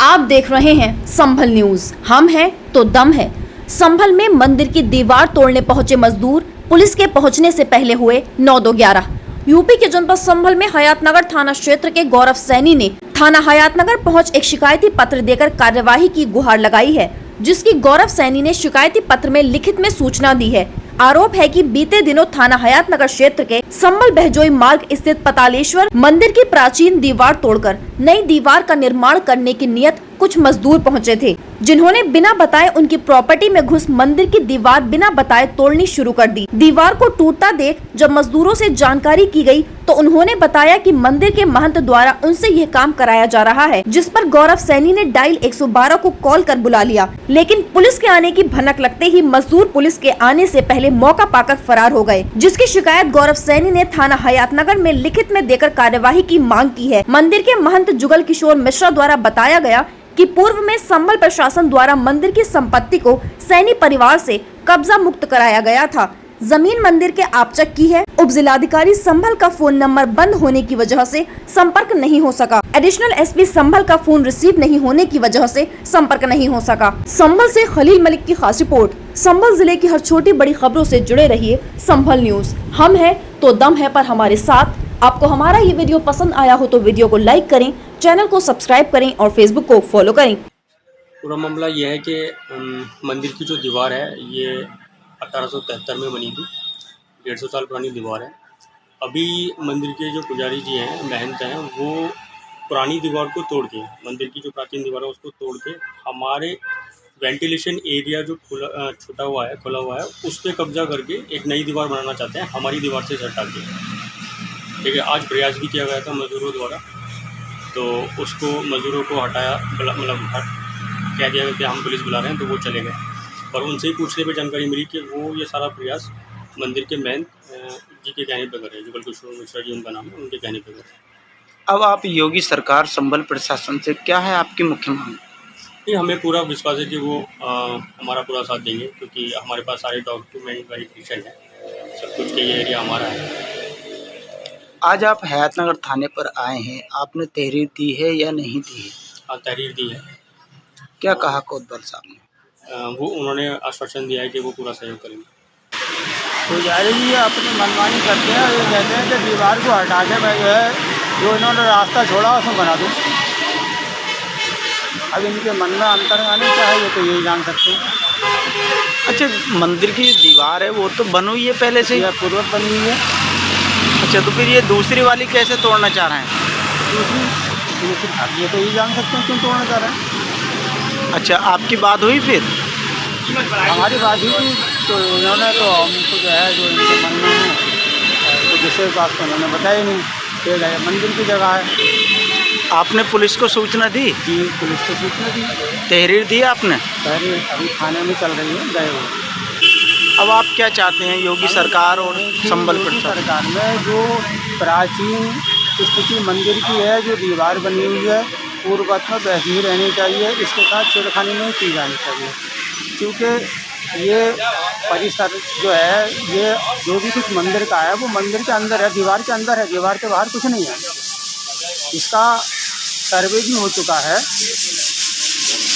आप देख रहे हैं संभल न्यूज। हम हैं तो दम है। संभल में मंदिर की दीवार तोड़ने पहुंचे मजदूर पुलिस के पहुंचने से पहले हुए 9-2-11। यूपी के जनपद संभल में हयातनगर थाना क्षेत्र के गौरव सैनी ने थाना हयातनगर पहुंच एक शिकायती पत्र देकर कार्यवाही की गुहार लगाई है, जिसकी गौरव सैनी ने शिकायती पत्र में लिखित में सूचना दी है। आरोप है कि बीते दिनों थाना हयातनगर क्षेत्र के संभल बहजोई मार्ग स्थित पतालेश्वर मंदिर की प्राचीन दीवार तोड़कर नई दीवार का निर्माण करने की नियत कुछ मजदूर पहुंचे थे, जिन्होंने बिना बताए उनकी प्रॉपर्टी में घुस मंदिर की दीवार बिना बताए तोड़नी शुरू कर दी। दीवार को टूटता देख जब मजदूरों से जानकारी की गई तो उन्होंने बताया कि मंदिर के महंत द्वारा उनसे यह काम कराया जा रहा है, जिस पर गौरव सैनी ने डायल 112 को कॉल कर बुला लिया, लेकिन पुलिस के आने की भनक लगते ही मजदूर पुलिस के आने से पहले मौका पाकर फरार हो गए, जिसकी शिकायत गौरव सैनी ने थाना हयातनगर में लिखित में देकर कार्यवाही की मांग की है। मंदिर के महंत जुगल किशोर मिश्रा द्वारा बताया गया कि पूर्व में संभल प्रशासन द्वारा मंदिर की संपत्ति को सैनी परिवार से कब्जा मुक्त कराया गया था। जमीन मंदिर के आप्चक की है। उप जिलाधिकारी संभल का फोन नंबर बंद होने की वजह से संपर्क नहीं हो सका। एडिशनल एसपी संभल का फोन रिसीव नहीं होने की वजह से संपर्क नहीं हो सका। संभल से खलील मलिक की खास रिपोर्ट। संभल जिले की हर छोटी बड़ी खबरों से जुड़े रहिए संभल न्यूज। हम है तो दम है पर हमारे साथ। आपको हमारा ये वीडियो पसंद आया हो तो वीडियो को लाइक करें, चैनल को सब्सक्राइब करें और फेसबुक को फॉलो करें। पूरा मामला यह है कि मंदिर की जो दीवार है ये 1873 में बनी थी। 150 साल पुरानी दीवार है। अभी मंदिर के जो पुजारी जी हैं, महंत हैं, वो पुरानी दीवार को तोड़ के, मंदिर की जो प्राचीन दीवार है उसको तोड़ के हमारे वेंटिलेशन एरिया जो खुला हुआ है उस पर कब्जा करके एक नई दीवार बनाना चाहते हैं, हमारी दीवार से हटा के। ठीक है, आज प्रयास भी किया गया था मजदूरों द्वारा, तो उसको मजदूरों को हटाया, मतलब कह दिया कि हम पुलिस बुला रहे हैं, तो वो चले गए। और उनसे ही पूछने पे जानकारी मिली कि वो ये सारा प्रयास मंदिर के महंत जी के कहने पे कर रहे हैं। जुगल किशोर मिश्रा जी उनका नाम है, उनके कहने पे कर रहे हैं। अब आप योगी सरकार संभल प्रशासन से क्या है आपकी मुख्य मांग? ये हमें पूरा विश्वास है कि वो हमारा पूरा साथ देंगे, क्योंकि हमारे पास सारे डॉक्यूमेंट वेरिफिकेशन है, सब कुछ के ये एरिया हमारा है। आज आप हयातनगर थाने पर आए हैं, आपने तहरीर दी है या नहीं दी है? हाँ, तहरीर दी है। क्या कहा कोतवाल साहब ने? वो उन्होंने आश्वासन दिया है कि वो पूरा सहयोग करेंगे। पुजारी जी अपनी मनमानी करते हैं, ये कहते हैं कि दीवार को हटा के मैं जो इन्होंने रास्ता छोड़ा उसमें बना दूँ। अब इनके मन में अंतर्गामी क्या है ये तो यही जान सकते हैं। अच्छा, मंदिर की दीवार है वो तो बनी हुई है पहले से? यह पूर्वक बनी हुई है। अच्छा, तो फिर ये दूसरी वाली कैसे तोड़ना चाह रहे हैं? दूसरी ये तो यही जान सकते हैं क्यों तोड़ना चाह रहे हैं। अच्छा, आपकी बात हुई फिर? हमारी बात हुई थी तो उन्होंने तो हमको जो है जो इनके मन में है तो दूसरे बात तो उन्होंने बताया ही नहीं। फिर मंदिर की जगह है। आपने पुलिस को सूचना दी? जी, पुलिस को सूचना दी। तहरीर दी आपने? तहरीर अभी थाने में चल रही है, गए हुए। अब आप क्या चाहते हैं योगी सरकार और संभल प्रशासन? सरकार में जो प्राचीन स्थिति मंदिर की है, जो दीवार बनी हुई है, पूर्ववत में वैसी ही रहनी चाहिए। इसके साथ छेड़खानी नहीं की जानी चाहिए, क्योंकि ये परिसर जो है, ये जो भी कुछ मंदिर का है वो मंदिर के अंदर है, दीवार के अंदर है, दीवार के बाहर कुछ नहीं है। इसका सर्वे भी हो चुका है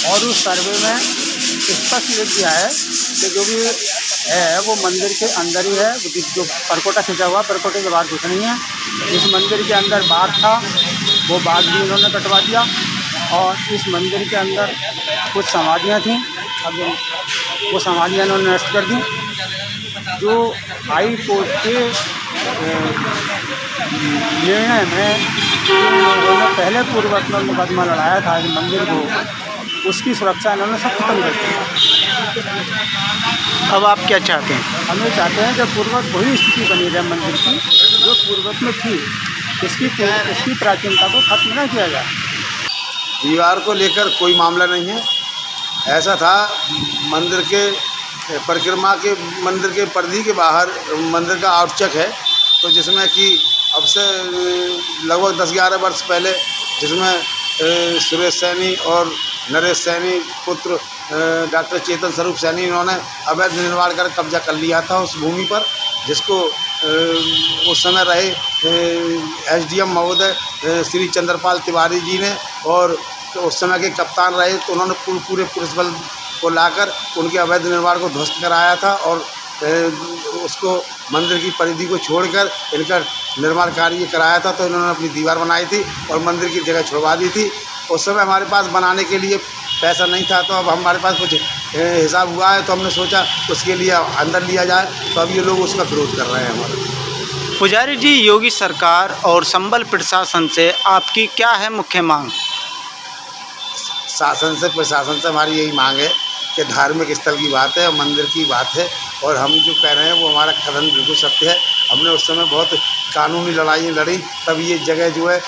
और उस सर्वे में स्पष्ट लिख दिया है कि जो भी है वो मंदिर के अंदर ही है। जो परकोटा खिंचा हुआ, परकोटे के बाहर कुछ नहीं है। इस मंदिर के अंदर बाग था, वो बाग भी इन्होंने कटवा दिया। और इस मंदिर के अंदर कुछ समाधियाँ थीं, अब वो समाधियाँ इन्होंने नष्ट कर दी। जो हाई कोर्ट के निर्णय में उन्होंने पहले पूर्ववत में मुकदमा लड़ाया था इस मंदिर को, उसकी सुरक्षा इन्होंने सब खत्म कर दी। अब आप क्या चाहते हैं? हमें चाहते हैं कि पूर्ववत वही स्थिति बनी रहे मंदिर की जो पूर्ववत में थी। इसकी प्राचीनता को खत्म न किया जाए। दीवार को लेकर कोई मामला नहीं है। ऐसा था, मंदिर के परिक्रमा के मंदिर के परिधि के बाहर मंदिर का आउटचक है, तो जिसमें कि अब से लगभग 10-11 वर्ष पहले जिसमें सुरेश सैनी और नरेश सैनी पुत्र डॉक्टर चेतन स्वरूप सैनी इन्होंने अवैध निर्माण कर कब्जा कर लिया था उस भूमि पर, जिसको उस समय रहे एसडीएम महोदय श्री चंद्रपाल तिवारी जी ने और उस समय के कप्तान रहे, तो उन्होंने पूरे पुलिस बल को लाकर उनके अवैध निर्माण को ध्वस्त कराया था और उसको मंदिर की परिधि को छोड़कर इनका निर्माण कार्य कराया था। तो इन्होंने अपनी दीवार बनाई थी और मंदिर की जगह छुड़वा दी थी। उस समय हमारे पास बनाने के लिए पैसा नहीं था, तो अब हमारे पास कुछ हिसाब हुआ है, तो हमने सोचा उसके लिए अंदर लिया जाए। तो अब ये लोग उसका विरोध कर रहे हैं हमारे। पुजारी जी, योगी सरकार और संबल प्रशासन से आपकी क्या है मुख्य मांग? शासन से प्रशासन से हमारी यही मांग है कि धार्मिक स्थल की बात है और मंदिर की बात है, और हम जो कह रहे हैं वो हमारा कथन बिल्कुल सत्य है। हमने उस समय बहुत कानूनी लड़ाइयाँ लड़ी, तब ये जगह जो है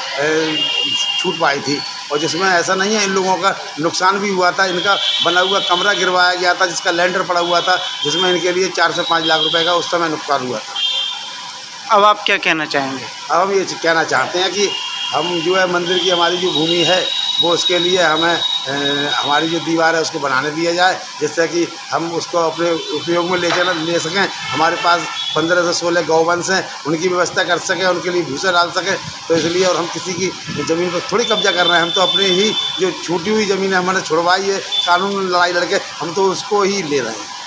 छूट पाई थी, और जिसमें ऐसा नहीं है इन लोगों का नुकसान भी हुआ था। इनका बना हुआ कमरा गिरवाया गया था, जिसका लैंडर पड़ा हुआ था, जिसमें इनके लिए 4 से 5 लाख रुपए का उस समय नुकसान हुआ था। अब आप क्या कहना चाहेंगे? अब हम ये कहना चाहते हैं कि हम जो है मंदिर की हमारी जो भूमि है वो उसके लिए हमें हमारी जो दीवार है उसको बनाने दिया जाए, जिससे कि हम उसको अपने उपयोग में ले सकें। हमारे पास 15 से 16 गौवंश हैं, उनकी व्यवस्था कर सकें, उनके लिए भूसा डाल सकें। तो इसलिए, और हम किसी की ज़मीन पर थोड़ी कब्जा कर रहे हैं, हम तो अपने ही जो छूटी हुई ज़मीन है हमने छुड़वाई है, कानून लड़ाई लड़के हम तो उसको ही ले रहे हैं।